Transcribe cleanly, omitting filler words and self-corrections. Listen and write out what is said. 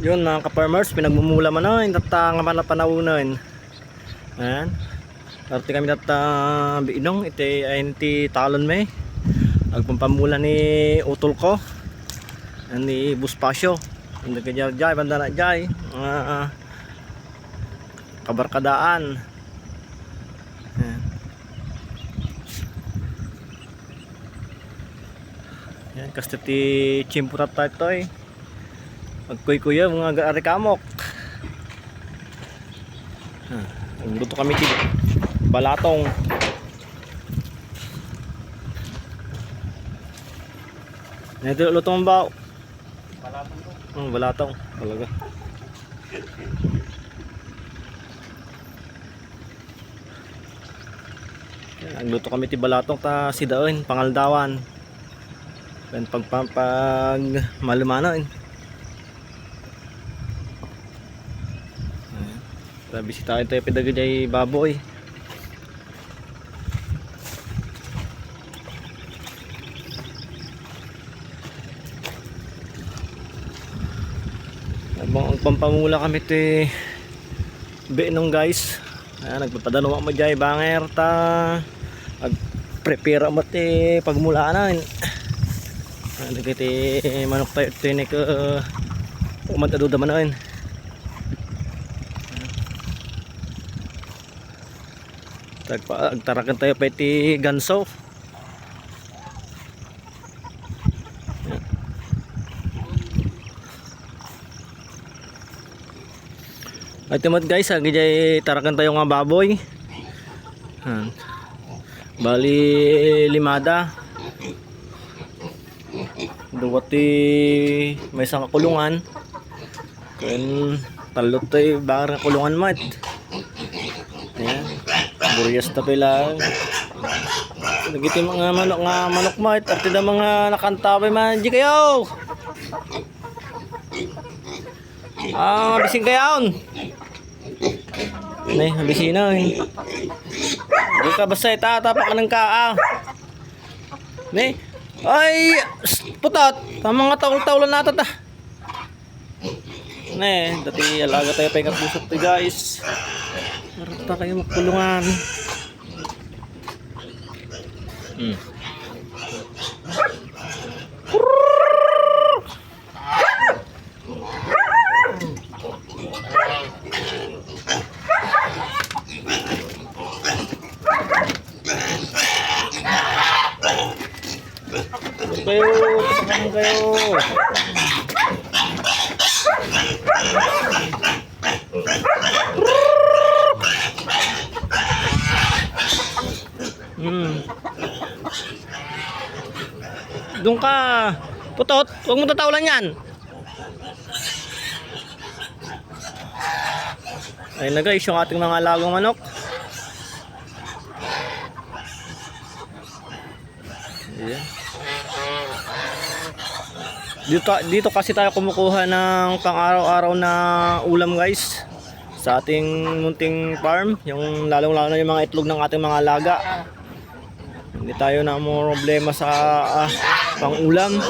Yun mga ka-farmers, pinagmumula man na nga man na panawunan. Ayan. Arti kami binong iti ay ti talon may. Agpampamula ni utol ko. Ni Buspasyo. Hindi kanya jay banda na jay. Kabarkadaan. Ayan. Yan kasi ti chimpurat tayo eh. Magkuy-kuya mga arikamok. Luto kami ti balatong. Ito lutong ba? Balatong to. Balatong talaga. Nagluto kami ti balatong ta sidaon pangaldawan. Dan pag malumanoin. Bisitahin tayo pedagay baboy. Ang pampamula kami ti Benong guys. Nagpapadano mo jay banger ta prepare mo ti pagmulaan. Nagiti manok tayo tinik umantado damanoin. Agtarakan tayo pa iti ganso. At timot guys, tarakan tayo nga baboy. Bali limada. Duwati may isang kulungan. Kaya talot tayo bakar kulungan mat. Ayan. Buryas ta pila. Nagiti mga manok mat. At na mga nakantaway man. Di kayo! Bising kayaon. Nay, habisi na eh. Di ka basta itatapak ka ng kaa. Nay, ay putat. Tamang nga taul-taulan natin ta. Nay, dati alaga tayo pa yung kapusok to guys. Marata kayo magkulungan. Tapakan kayo. Doon ka putot, huwag mo tatawalan yan. Ayun na guys yung ating mga alagang manok. Ayan. Dito kasi tayo kumukuha ng pang araw-araw na ulam guys sa ating munting farm, yung lalong-lalo na yung mga itlog ng ating mga alaga. Hindi tayo na mo problema sa pang ulam.